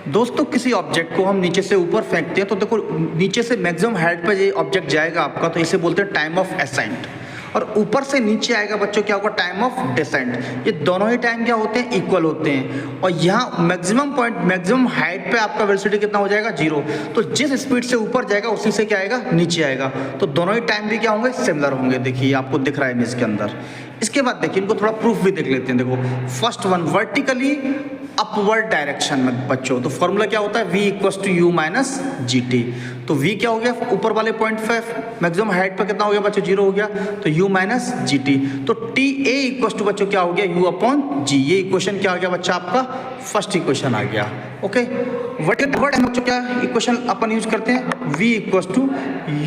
दोस्तों किसी ऑब्जेक्ट को हम नीचे से ऊपर फेंकते हैं तो देखो नीचे से मैक्सिमम हाइट पर ये ऑब्जेक्ट जाएगा आपका, तो इसे बोलते हैं टाइम ऑफ असेंट। और ऊपर से नीचे आएगा बच्चों क्या होगा, टाइम ऑफ डिसेंट। ये दोनों ही टाइम क्या होते हैं, इक्वल होते हैं। और यहाँ मैक्सिमम पॉइंट मैक्सिमम हाइट पे आपका वेलोसिटी कितना हो जाएगा, 0। तो जिस स्पीड से ऊपर जाएगा उसी से क्या आएगा, नीचे आएगा। तो दोनों ही टाइम भी क्या होंगे, सिमिलर होंगे। देखिए आपको दिख रहा है इमेज के अंदर। इसके बाद देखिए इनको थोड़ा प्रूफ भी देख लेते हैं। देखो first one vertically upward direction में बच्चों, तो फॉर्मूला क्या होता है, v equals to u minus g t. तो v क्या हो गया, ऊपर वाले पॉइंट पे मैक्सिमम हाइट पर कितना हो गया बच्चों, 0 हो गया, तो u माइनस जी टी। तो टी ए इक्वस टू बच्चों क्या हो गया, u अपॉन जी। ये इक्वेशन क्या आ गया बच्चा, आपका फर्स्ट इक्वेशन आ गया। ओके, वर्टिकल बच्चों क्या इक्वेशन अपन यूज करते हैं, v equals to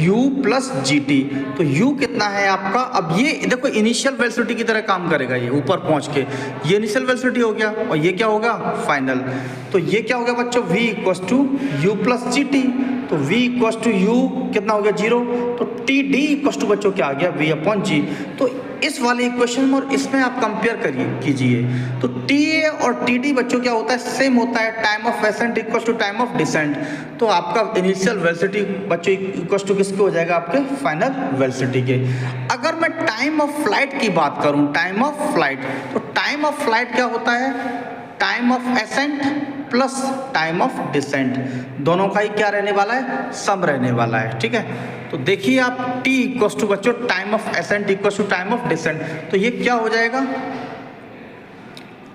u plus g t. तो u कितना है आपका, अब ये देखो इनिशियल वेलोसिटी की तरह काम करेगा ये ऊपर पहुंच के। ये इनिशियल वेलोसिटी हो गया और ये क्या होगा, फाइनल। तो ये क्या हो गया बच्चों, v equals to u plus g t. तो v इक्वस टू यू कितना हो गया, 0। तो टी डी इक्वस टू बच्चों क्या आ गया, v अपॉन जी। तो इस वाले इक्वेशन में और इसमें आप कंपेयर करिए कीजिए, तो टी ए और टी डी बच्चों क्या होता है, सेम होता है, time of ascent equals to time of descent. तो आपका इनिशियल वेलोसिटी बच्चों इक्वस टू किसके हो जाएगा, आपके फाइनल वेलोसिटी के। अगर मैं टाइम ऑफ फ्लाइट की बात करूं, टाइम ऑफ फ्लाइट, तो टाइम ऑफ फ्लाइट क्या होता है, time of ascent plus time of descent, दोनों का ही क्या रहने वाला है, सम रहने वाला है। ठीक है, तो देखिए आप t इक्वस टू बच्चों time of ascent equals to time of descent, तो ये क्या हो जाएगा,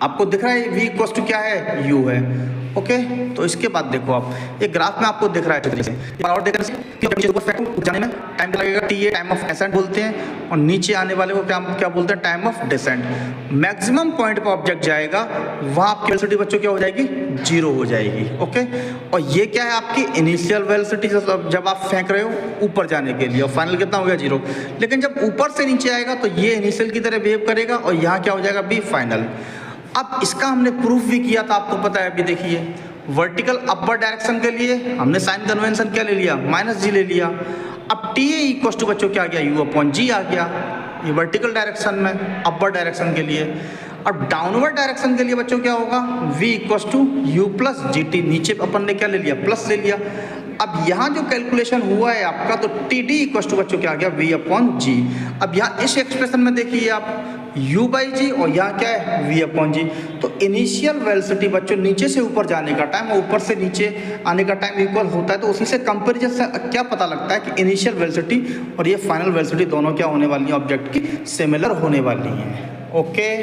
आपको दिख रहा है v इक्वस टू क्या है, u है। ओके, तो इसके बाद देखो आप एक ग्राफ में आपको दिख रहा है और देखने से ऊपर जाने में टाइम लगेगा, T A time of ascent बोलते हैं, और नीचे आने वाले को क्या क्या बोलते हैं, time of descent. Maximum point पर ऑब्जेक्ट जाएगा वहाँ आपकी वेलोसिटी बच्चों क्या हो जाएगी, 0 हो जाएगी। ओके, और ये क्या है आपकी इनिशियल वेलोसिटी जब आप फेंक रहे हो ऊपर जाने के लिए, और फाइनल कितना हो गया, 0। लेकिन जब ऊपर से नीचे आएगा तो ये इनिशियल की तरह बिहेव करेगा और यहाँ क्या हो जाएगा, बी फाइनल। अब इसका हमने प्रूफ भी किया था, आपको पता है। अभी देखिए वर्टिकल अपर डायरेक्शन के लिए हमने साइन कन्वेंशन क्या ले लिया, माइनस जी ले लिया। अब टी ए इक्वस टू बच्चों क्या आ गया, यू अपॉन जी आ गया, ये वर्टिकल डायरेक्शन में अपर डायरेक्शन के लिए। अब डाउनवर्ड डायरेक्शन के लिए बच्चों क्या होगा, v equals to u plus g t, नीचे अपन ने क्या ले लिया, प्लस ले लिया। अब यहाँ जो कैलकुलेशन हुआ है आपका, तो टी डी इक्वस टू बच्चों क्या आ गया, v अपॉन जी। अब यहाँ इस एक्सप्रेशन में देखिए आप u बाई जी और यहाँ क्या है, v अपॉन जी। तो इनिशियल वेलोसिटी बच्चों नीचे से ऊपर जाने का टाइम और ऊपर से नीचे आने का टाइम इक्वल होता है। तो उसी से कंपेरिजन से क्या पता लगता है कि इनिशियल वेलोसिटी और ये फाइनल वेलोसिटी दोनों क्या होने वाली है, ऑब्जेक्ट की सिमिलर होने वाली हैं। ओके।